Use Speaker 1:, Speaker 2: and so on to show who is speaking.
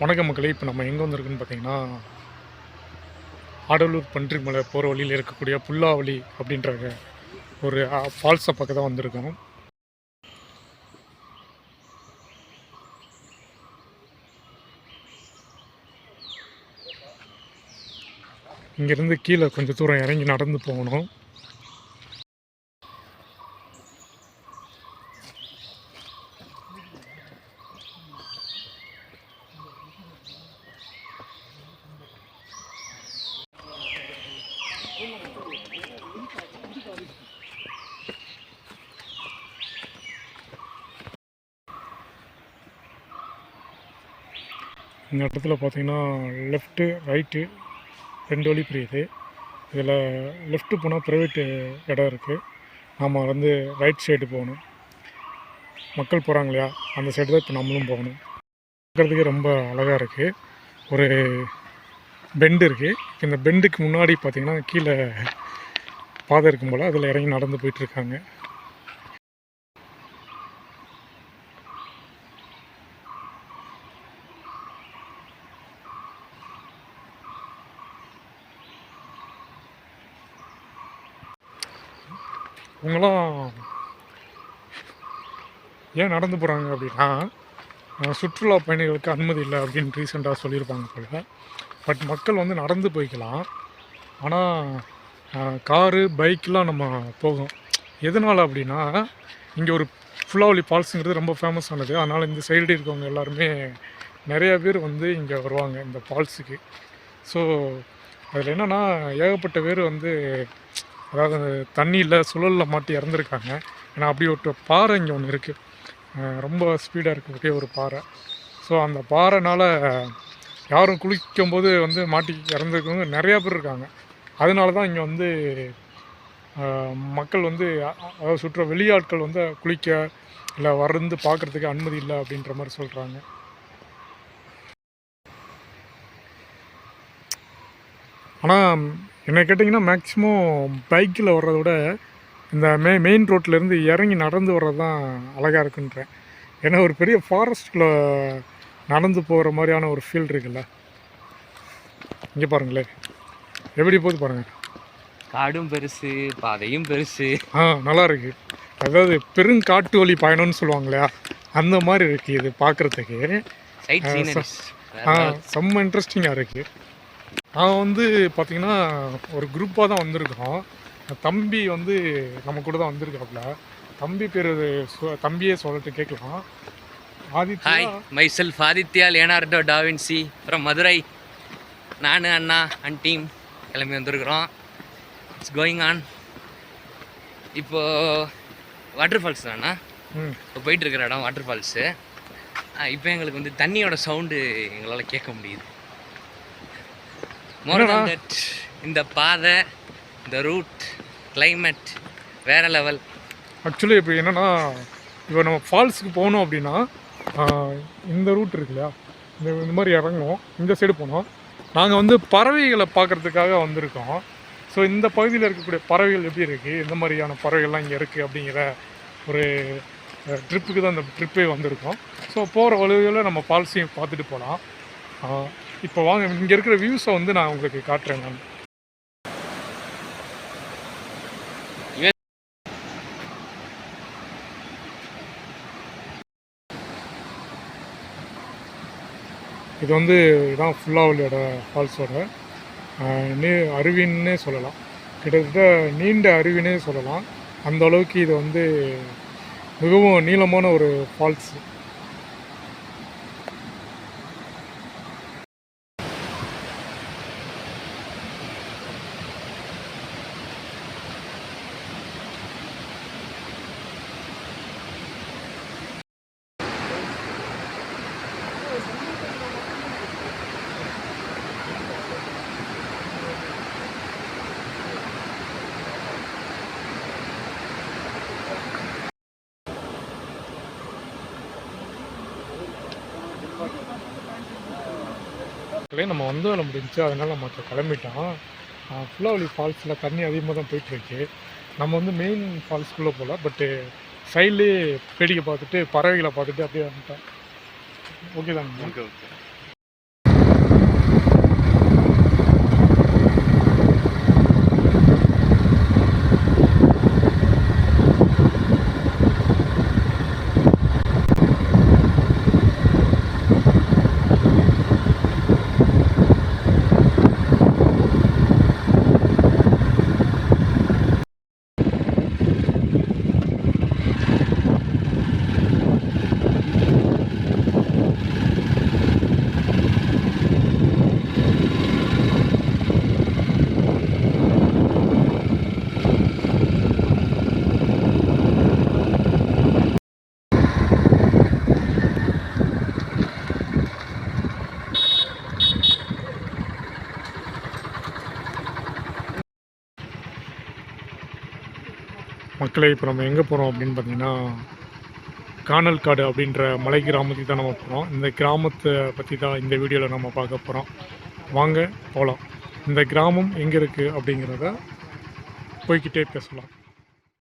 Speaker 1: வணக்கம் மக்களே. இப்போ நம்ம எங்கே வந்திருக்குன்னு பார்த்தீங்கன்னா, ஆடலூர் பன்றிமலை போகிற வழியில் இருக்கக்கூடிய புல்லாவளி அப்படின்ற ஒரு ஃபால்ஸை பக்கம் தான் வந்திருக்கோம். இங்கேருந்து கீழே கொஞ்சம் தூரம் இறங்கி நடந்து போகணும். இந்த இடத்துல பார்த்தீங்கன்னா லெஃப்ட்டு ரைட்டு 2 வழி பிரியுது. இதில் லெஃப்ட்டு போனால் ப்ரைவேட்டு இடம் இருக்குது. நாம் வந்து ரைட் சைடு போகணும். மக்கள் போகிறாங்க இல்லையா, அந்த சைடு தான் இப்போ நம்மளும் போகணும். பார்க்குறதுக்கே ரொம்ப அழகாக இருக்குது. ஒரு பெண்டு இருக்குது. இந்த பெண்டுக்கு முன்னாடி பார்த்திங்கன்னா கீழே பாதை இருக்கும் போல் அதில் இறங்கி நடந்து போயிட்டுருக்காங்க. இவங்களாம் ஏன் நடந்து போகிறாங்க அப்படின்னா, சுற்றுலா பயணிகளுக்கு அனுமதி இல்லை அப்படின்னு ரீசெண்டாக சொல்லியிருப்பாங்க போல். பட் மக்கள் வந்து நடந்து போய்க்கலாம். ஆனால் காரு பைக்கெலாம் நம்ம போகும். எதனால் அப்படின்னா, இங்கே ஒரு புல்லாவளி ஃபால்ஸுங்கிறது ரொம்ப ஃபேமஸானது. அதனால் இந்த சைடு இருக்கவங்க எல்லாருமே நிறையா பேர் வந்து இங்கே வருவாங்க இந்த ஃபால்ஸுக்கு. ஸோ அதில் என்னென்னா, ஏகப்பட்ட பேர் வந்து அதாவது தண்ணியில் சுழலில் மாட்டி இறந்துருக்காங்க. ஏன்னா அப்படி ஒரு பாறை இங்கே ஒன்று இருக்குது, ரொம்ப ஸ்பீடாக இருக்கக்கூடிய ஒரு பாறை. ஸோ அந்த பாறைனால் யாரும் குளிக்கும்போது வந்து மாட்டி இறந்துருக்கவங்க நிறையா பேர் இருக்காங்க. அதனால தான் இங்கே வந்து மக்கள் வந்து அதாவது சுற்ற வெளியாட்கள் வந்து குளிக்க இல்லை வருந்து பார்க்குறதுக்கு அனுமதி இல்லை அப்படின்ற மாதிரி சொல்கிறாங்க. ஆனால் என்னை கேட்டிங்கன்னா மேக்ஸிமம் பைக்கில் வர்றத விட இந்த மெயின் ரோட்லேருந்து இறங்கி நடந்து வர்றது தான் அழகாக இருக்குன்றேன். ஏன்னா ஒரு பெரிய ஃபாரஸ்ட்டில் நடந்து போகிற மாதிரியான ஒரு ஃபீல் இருக்குல்ல. இங்கே பாருங்களேன் எப்படி போகுது பாருங்கள்.
Speaker 2: காடும் பெருசு, பாதையும் பெருசு.
Speaker 1: நல்லா இருக்குது. அதாவது பெருங்காட்டு வழி பயணம்னு சொல்லுவாங்க இல்லையா, அந்த மாதிரி இருக்குது இது பார்க்குறதுக்கு. செம்ம இன்ட்ரெஸ்டிங்காக இருக்குது. நான் வந்து பார்த்திங்கன்னா ஒரு குரூப்பாக தான் வந்திருக்கோம். தம்பி வந்து நம்ம கூட தான் வந்திருக்காப்புல. தம்பி பேர் தம்பியே சொல்லிட்டு கேட்கலாம்.
Speaker 2: Hi, myself Aditya Leonardo da Vinci from Madurai. நான் அண்ணா அண்ட் டீம் கிளம்பி வந்திருக்கிறோம். It's going on. இப்போது வாட்டர் ஃபால்ஸ் தானா இப்போ போயிட்டுருக்கிற இடம் வாட்டர் ஃபால்ஸு. இப்போ எங்களுக்கு வந்து தண்ணியோட சவுண்டு எங்களால் கேட்க முடியுது. மோர் தென் தட், இந்த பாதை, இந்த ரூட், கிளைமேட் வேறு லெவல்.
Speaker 1: ஆக்சுவலி இப்போ என்னென்னா, இப்போ நம்ம ஃபால்ஸுக்கு போகணும் அப்படின்னா இந்த ரூட் இருக்கு இல்லையா, இந்த மாதிரி இறங்கணும். இந்த சைடு போனோம். நாங்கள் வந்து பறவைகளை பார்க்குறதுக்காக வந்திருக்கோம். ஸோ இந்த பகுதியில் இருக்கக்கூடிய பறவைகள் எப்படி இருக்குது, எந்த மாதிரியான பறவைகள்லாம் இங்கே இருக்குது அப்படிங்கிற ஒரு ட்ரிப்புக்கு தான் இந்த ட்ரிப்பே வந்திருக்கோம். ஸோ போகிற வழிகளில் நம்ம ஃபால்ஸையும் பார்த்துட்டு போகலாம். இப்போ வாங்க, இங்கே இருக்கிற வியூஸை வந்து நான் உங்களுக்கு காட்டுறேன். நான் இது வந்து இதான் புல்லாவளியோட ஃபால்ஸோட அருவின்னே சொல்லலாம். கிட்டத்தட்ட நீண்ட அருவினே சொல்லலாம். அந்த அளவுக்கு இது வந்து மிகவும் நீளமான ஒரு ஃபால்ஸு. நம்ம வந்து வேலை முடிஞ்சு, அதனால் நம்ம கிளம்பிட்டோம். புல்லாவளி ஃபால்ஸில் தண்ணி அதிகமாக தான் போயிட்டுருக்கு. நம்ம வந்து மெயின் ஃபால்ஸ்குள்ளே போகல, பட்டு சைட்லேயே வேடிக்கை பார்த்துட்டு பறவைகளை பார்த்துட்டு அப்படியே வந்துட்டோம். ஓகே தாங்க.
Speaker 2: ஓகே.
Speaker 1: மக்களே இப்போ நம்ம எங்கே போகிறோம் அப்படின்னு பார்த்தீங்கன்னா கானல் காடு அப்படின்ற மலை கிராமத்துக்கு தான் நம்ம போகிறோம். இந்த கிராமத்தை பற்றி தான் இந்த வீடியோவில் நம்ம பார்க்க போகிறோம். வாங்க போகலாம். இந்த கிராமம் எங்கே இருக்குது அப்படிங்கிறத போய்கிட்டே பேசலாம்.